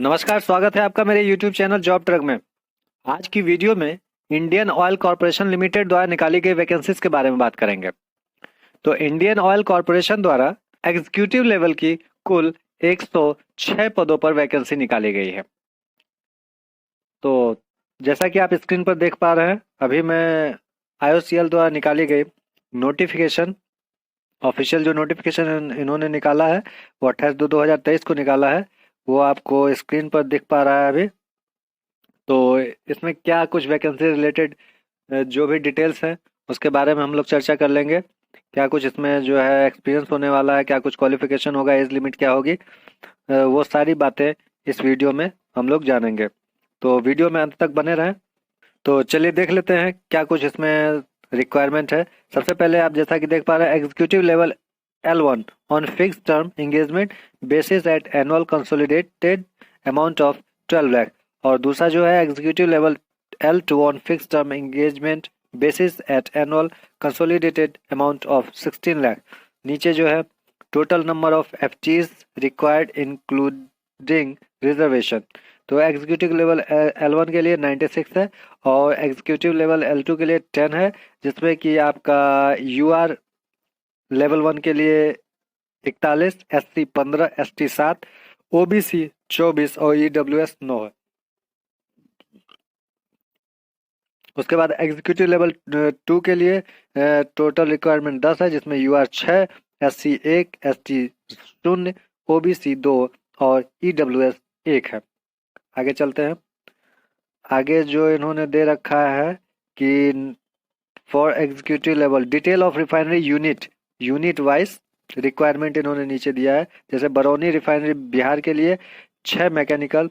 नमस्कार, स्वागत है आपका मेरे YouTube चैनल जॉब ट्रक में। आज की वीडियो में इंडियन ऑयल कॉरपोरेशन लिमिटेड द्वारा निकाली गई वैकेंसीज के बारे में बात करेंगे। तो इंडियन ऑयल कॉरपोरेशन द्वारा एग्जीक्यूटिव लेवल की कुल 106 पदों पर वैकेंसी निकाली गई है। तो जैसा कि आप स्क्रीन पर देख पा रहे हैं, अभी मैं IOCL द्वारा निकाली गई नोटिफिकेशन, ऑफिशियल जो नोटिफिकेशन इन्होंने निकाला है वो 28/2/2023 को निकाला है, वो आपको स्क्रीन पर दिख पा रहा है अभी। तो इसमें क्या कुछ वैकेंसी रिलेटेड जो भी डिटेल्स हैं उसके बारे में हम लोग चर्चा कर लेंगे। क्या कुछ इसमें जो है एक्सपीरियंस होने वाला है, क्या कुछ क्वालिफिकेशन होगा, एज लिमिट क्या होगी, वो सारी बातें इस वीडियो में हम लोग जानेंगे। तो वीडियो में अंत तक बने रहें। तो चलिए देख लेते हैं क्या कुछ इसमें रिक्वायरमेंट है। सबसे पहले आप जैसा कि देख पा रहे हैं, executive level L1 on fix term engagement basis at annual consolidated amount of 12 lakh, और दूसरा जो है executive level L2 on fix term engagement basis at annual consolidated amount of 16 lakh. नीचे जो है total number of FTs required including reservation. तो executive level L1 के लिए 96 है और एग्जीक्यूटिव लेवल L2 के लिए 10 है, जिसमें कि आपका UR लेवल 1 के लिए 41, SC 15, ST 7, OBC 24 और EWS 9 है। उसके बाद एग्जीक्यूटिव लेवल 2 के लिए टोटल रिक्वायरमेंट 10 है, जिसमें UR 6, SC 1, ST 0, OBC 2 और EWS 1 है। आगे चलते हैं। आगे जो इन्होंने दे रखा है कि for executive level detail of refinery unit wise requirement इन्होंने नीचे दिया है। जैसे बरौनी रिफाइनरी बिहार के लिए 6 मैकेनिकल,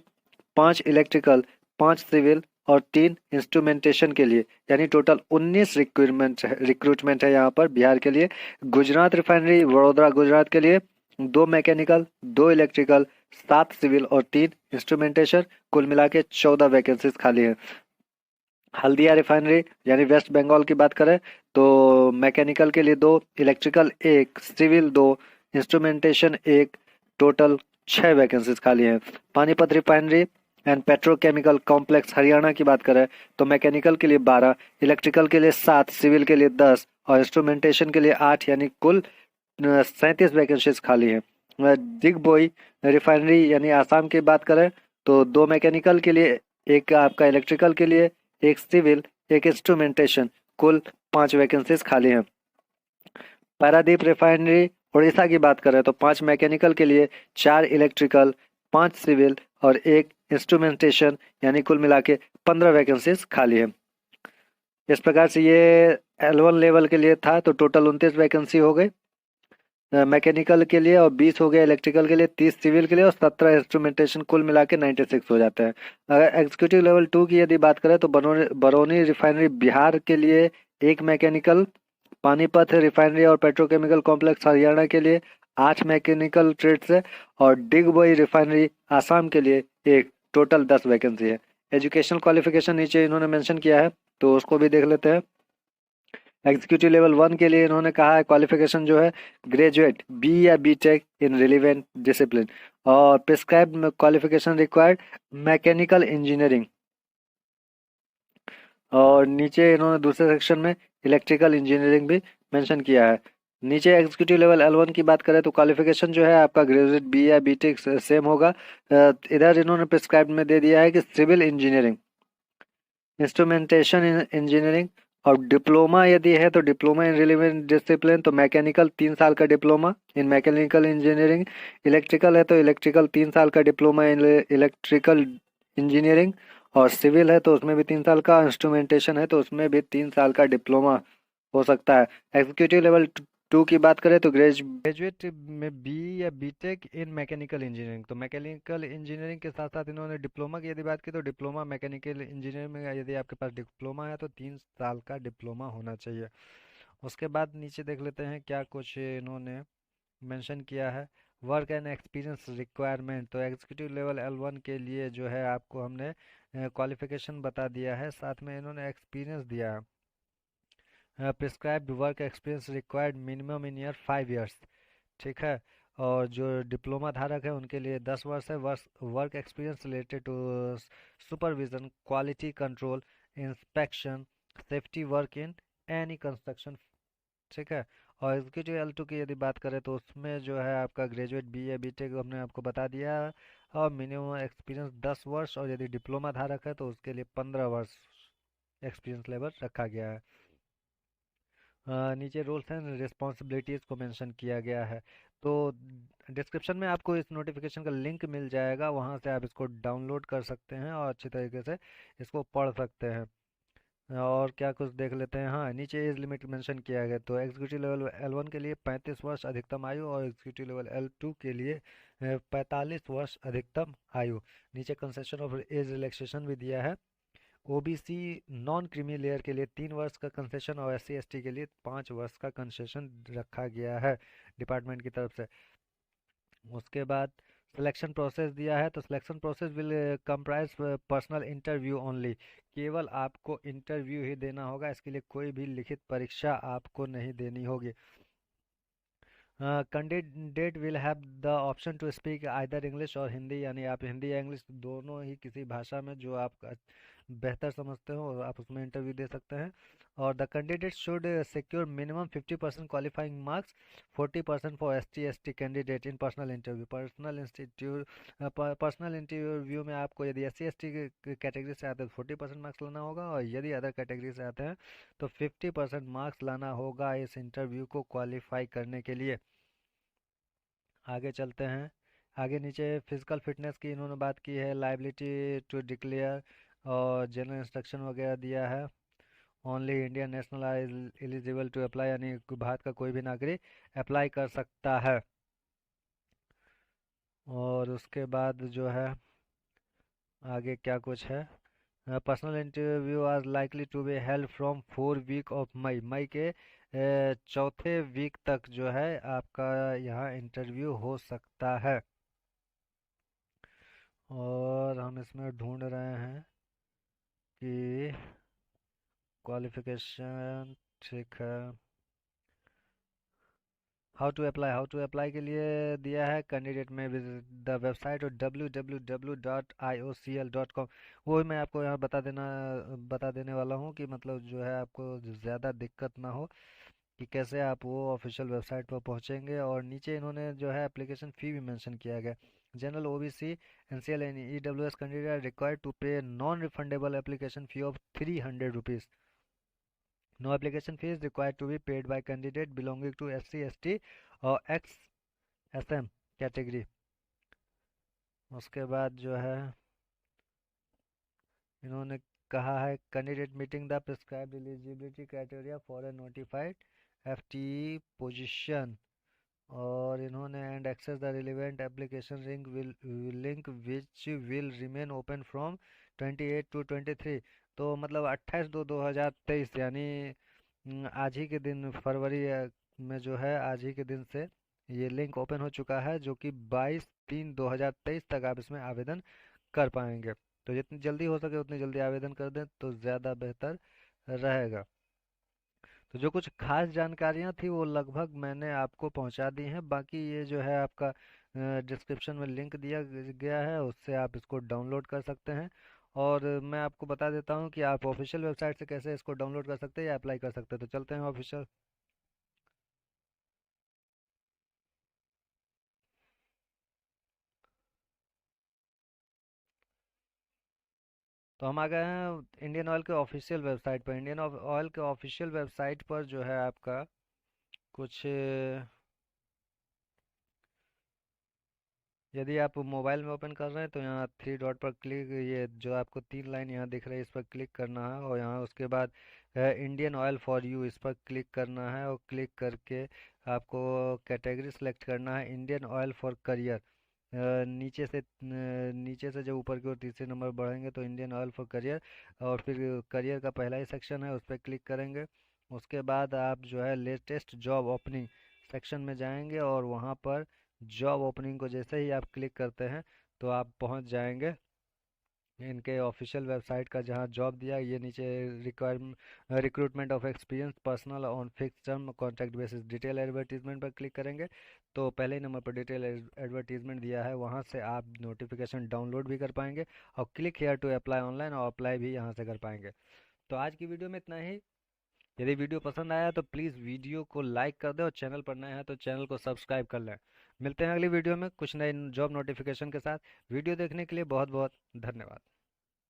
5 इलेक्ट्रिकल, 5 सिविल और 3 इंस्ट्रूमेंटेशन के लिए, यानी टोटल 19 रिक्रूटमेंट है यहाँ पर बिहार के लिए। गुजरात रिफाइनरी वडोदरा गुजरात के लिए 2 मैकेनिकल, 2 इलेक्ट्रिकल, 7 सिविल और 3 इंस्ट्रूमेंटेशन, कुल मिला के 14 वैकेंसीज खाली है। हल्दिया रिफाइनरी यानी वेस्ट बंगाल की बात करें तो मैकेनिकल के लिए 2, electrical 1, civil 2, instrumentation 1, total 6 vacancies खाली हैं। Panipat refinery and petrochemical complex Haryana की बात करें तो मैकेनिकल के लिए 12, इलेक्ट्रिकल के लिए 7, सिविल के लिए 10 और इंस्ट्रूमेंटेशन के लिए 8, यानी कुल 37 वैकेंसीज खाली हैं। दिग्बोई रिफाइनरी यानी आसाम की बात करें तो 2 मैकेनिकल के लिए, एक आपका इलेक्ट्रिकल के लिए, एक सिविल, एक इंस्ट्रूमेंटेशन, कुल 5 वैकेंसीज खाली हैं। पारादीप रिफाइनरी उड़ीसा की बात करें तो 5 मैकेनिकल के लिए, 4 इलेक्ट्रिकल, 5 सिविल और 1 इंस्ट्रूमेंटेशन, यानी कुल मिला के 15 वैकेंसीज खाली हैं। इस प्रकार से ये L1 लेवल के लिए था, तो टोटल 29 वैकेंसी हो गई मैकेनिकल के लिए, और 20 हो गया इलेक्ट्रिकल के लिए, 30 सिविल के लिए और 17 इंस्ट्रूमेंटेशन, कुल मिला के 96 हो जाता है। अगर एग्जीक्यूटिव लेवल 2 की यदि बात करें तो बरौनी रिफाइनरी बिहार के लिए 1 मैकेनिकल, पानीपत रिफाइनरी और पेट्रोकेमिकल कॉम्प्लेक्स हरियाणा के लिए 8 मैकेनिकल ट्रेड्स है, और डिगबोई रिफाइनरी आसाम के लिए 1, टोटल 10 वैकेंसी है। एजुकेशनल क्वालिफिकेशन नीचे इन्होंने मेंशन किया है, तो उसको भी देख लेते हैं। एग्जीक्यूटिव लेवल 1 के लिए इन्होंने कहा है क्वालिफिकेशन जो है ग्रेजुएट B या BTech इन रिलेवेंट डिसिप्लिन, और prescribed qualification required mechanical engineering, और नीचे इन्होंने दूसरे सेक्शन में इलेक्ट्रिकल इंजीनियरिंग भी मेंशन किया है। नीचे एग्जीक्यूटिव लेवल L1 की बात करें तो क्वालिफिकेशन जो है आपका ग्रेजुएट B या BTech सेम होगा। इधर इन्होंने प्रिस्क्राइब में दे दिया है कि सिविल इंजीनियरिंग, इंस्ट्रूमेंटेशन इंजीनियरिंग, और डिप्लोमा यदि है तो डिप्लोमा इन रिलेवेंट डिसिप्लिन, तो मैकेनिकल 3 साल का diploma in mechanical engineering, electrical है तो इलेक्ट्रिकल 3 साल का डिप्लोमा इन इलेक्ट्रिकल इंजीनियरिंग, और सिविल है तो उसमें भी 3 साल का, इंस्ट्रूमेंटेशन है तो उसमें भी 3 साल का डिप्लोमा हो सकता है। एग्जीक्यूटिव लेवल 2 की बात करें तो ग्रेजुएट में B या BTech इन मैकेनिकल इंजीनियरिंग, तो मैकेनिकल इंजीनियरिंग के साथ साथ इन्होंने डिप्लोमा की यदि बात की तो डिप्लोमा मैकेनिकल इंजीनियरिंग में यदि आपके पास डिप्लोमा है तो 3 साल का डिप्लोमा होना चाहिए। उसके बाद नीचे देख लेते हैं क्या कुछ इन्होंने मेंशन किया है। वर्क एंड एक्सपीरियंस रिक्वायरमेंट, तो एग्जीक्यूटिव लेवल L1 के लिए जो है आपको हमने क्वालिफिकेशन बता दिया है, साथ में इन्होंने एक्सपीरियंस दिया है। Prescribed work experience required minimum in year 5 years, ठीक है। और जो डिप्लोमा धारक है उनके लिए 10 वर्ष है। Work experience related to supervision, quality control, inspection, safety work in any construction. ठीक है। और एग्जीक्यूटिव L2 की यदि बात करें तो उसमें जो है आपका ग्रेजुएट BA BTech हमने आपको बता दिया है, और मिनिमम एक्सपीरियंस 10 वर्ष, और यदि डिप्लोमा धारक है तो उसके लिए 15 वर्ष एक्सपीरियंस लेवल रखा गया है। नीचे रोल्स एंड रिस्पॉन्सिबिलिटीज़ को मेंशन किया गया है। तो डिस्क्रिप्शन में आपको इस नोटिफिकेशन का लिंक मिल जाएगा, वहाँ से आप इसको डाउनलोड कर सकते हैं और अच्छी तरीके से इसको पढ़ सकते हैं। और क्या कुछ देख लेते हैं। हाँ, नीचे एज लिमिट मेंशन किया गया, तो एग्जीक्यूटिव लेवल L1 के लिए 35 वर्ष अधिकतम आयु, और एग्जीक्यूटिव लेवल L2 के लिए 45 वर्ष अधिकतम आयु। नीचे कंसेशन ऑफ एज रिलैक्सेशन भी दिया है। OBC नॉन क्रीमी लेयर के लिए 3 वर्ष का कंसेशन, और SC ST के लिए 5 वर्ष का कंसेशन रखा गया है डिपार्टमेंट की तरफ से। उसके बाद सिलेक्शन प्रोसेस दिया है, तो selection process will comprise personal interview only. केवल आपको इंटरव्यू ही देना होगा, इसके लिए कोई भी लिखित परीक्षा आपको नहीं देनी होगी। Candidate will have the option to speak either English और हिंदी, यानी आप हिंदी या इंग्लिश दोनों ही किसी भाषा में जो आप बेहतर समझते हो आप उसमें इंटरव्यू दे सकते हैं। और the candidate should secure minimum 50% qualifying marks, 40% for ST ST candidate in personal interview. Personal interview में आपको यदि SC ST कैटेगरी से आते हैं तो 40% मार्क्स लाना होगा, और यदि अदर कैटेगरी से आते हैं तो 50% मार्क्स लाना होगा इस इंटरव्यू को क्वालिफाई करने के लिए। आगे चलते हैं। आगे नीचे फिजिकल फिटनेस की इन्होंने बात की है, लाइबिलिटी टू डिक्लेयर और जनरल इंस्ट्रक्शन वगैरह दिया है। Only Indian national eligible to apply, यानी भारत का कोई भी नागरिक अप्लाई कर सकता है। और उसके बाद जो है आगे क्या कुछ है। Personal interview are likely to be held from 4 week of May. मई के चौथे वीक तक जो है आपका यहाँ इंटरव्यू हो सकता है। और हम इसमें ढूंढ रहे हैं कि क्वालिफिकेशन ठीक है। हाउ टू अप्लाई के लिए दिया है, कैंडिडेट में विजिट द वेबसाइट और www.iocl.com। वो मैं आपको यहाँ बता देने वाला हूँ कि मतलब जो है आपको ज़्यादा दिक्कत ना हो कि कैसे आप वो ऑफिशियल वेबसाइट पर पहुँचेंगे। और नीचे इन्होंने जो है एप्लीकेशन फ़ी भी मेंशन किया गया। General OBC NCL and EWS candidate required to pay non refundable application fee of ₹300। No application fee is required to be paid by candidate belonging to SC ST और XSM category. उसके बाद जो है इन्होंने कहा है candidate meeting the prescribed eligibility criteria for a notified FTE position. और इन्होंने and access the relevant application link which will remain open from 28 to 23। तो मतलब 28/2/2023, यानी आज ही के दिन फरवरी में जो है आज ही के दिन से ये लिंक ओपन हो चुका है, जो कि 22/3/2023 तक आप इसमें आवेदन कर पाएंगे। तो जितनी जल्दी हो सके उतनी जल्दी आवेदन कर दें तो ज़्यादा बेहतर रहेगा। तो जो कुछ खास जानकारियां थी वो लगभग मैंने आपको पहुंचा दी हैं। बाकी ये जो है आपका डिस्क्रिप्शन में लिंक दिया गया है, उससे आप इसको डाउनलोड कर सकते हैं। और मैं आपको बता देता हूँ कि आप ऑफिशियल वेबसाइट से कैसे इसको डाउनलोड कर सकते हैं या अप्लाई कर सकते हैं। तो चलते हैं ऑफिशियल। तो हम आ गए हैं इंडियन ऑयल के ऑफिशियल वेबसाइट पर। इंडियन ऑयल के ऑफिशियल वेबसाइट पर जो है आपका कुछ यदि आप मोबाइल में ओपन कर रहे हैं तो यहाँ थ्री डॉट पर क्लिक, ये जो आपको 3 लाइन यहाँ दिख रही है इस पर क्लिक करना है, और यहाँ उसके बाद इंडियन ऑयल फॉर यू इस पर क्लिक करना है, और क्लिक करके आपको कैटेगरी सेलेक्ट करना है इंडियन ऑयल फॉर करियर। नीचे से जब ऊपर की ओर तीसरे नंबर बढ़ेंगे तो इंडियन ऑयल फॉर करियर, और फिर करियर का पहला ही सेक्शन है उस पर क्लिक करेंगे। उसके बाद आप जो है लेटेस्ट जॉब ओपनिंग सेक्शन में जाएंगे, और वहाँ पर जॉब ओपनिंग को जैसे ही आप क्लिक करते हैं तो आप पहुंच जाएंगे इनके ऑफिशियल वेबसाइट का जहाँ जॉब दिया है, ये नीचे recruitment of experience personal on fix term contract basis detail advertisement पर क्लिक करेंगे तो पहले ही नंबर पर डिटेल एडवर्टीजमेंट दिया है, वहाँ से आप नोटिफिकेशन डाउनलोड भी कर पाएंगे और click here to apply online और अप्लाई भी यहाँ से कर पाएंगे। तो आज की वीडियो में इतना ही। यदि वीडियो पसंद आया तो प्लीज़ वीडियो को लाइक कर दें और चैनल पर नए हैं तो चैनल को सब्सक्राइब कर लें। मिलते हैं अगली वीडियो में कुछ नए जॉब नोटिफिकेशन के साथ। वीडियो देखने के लिए बहुत बहुत धन्यवाद।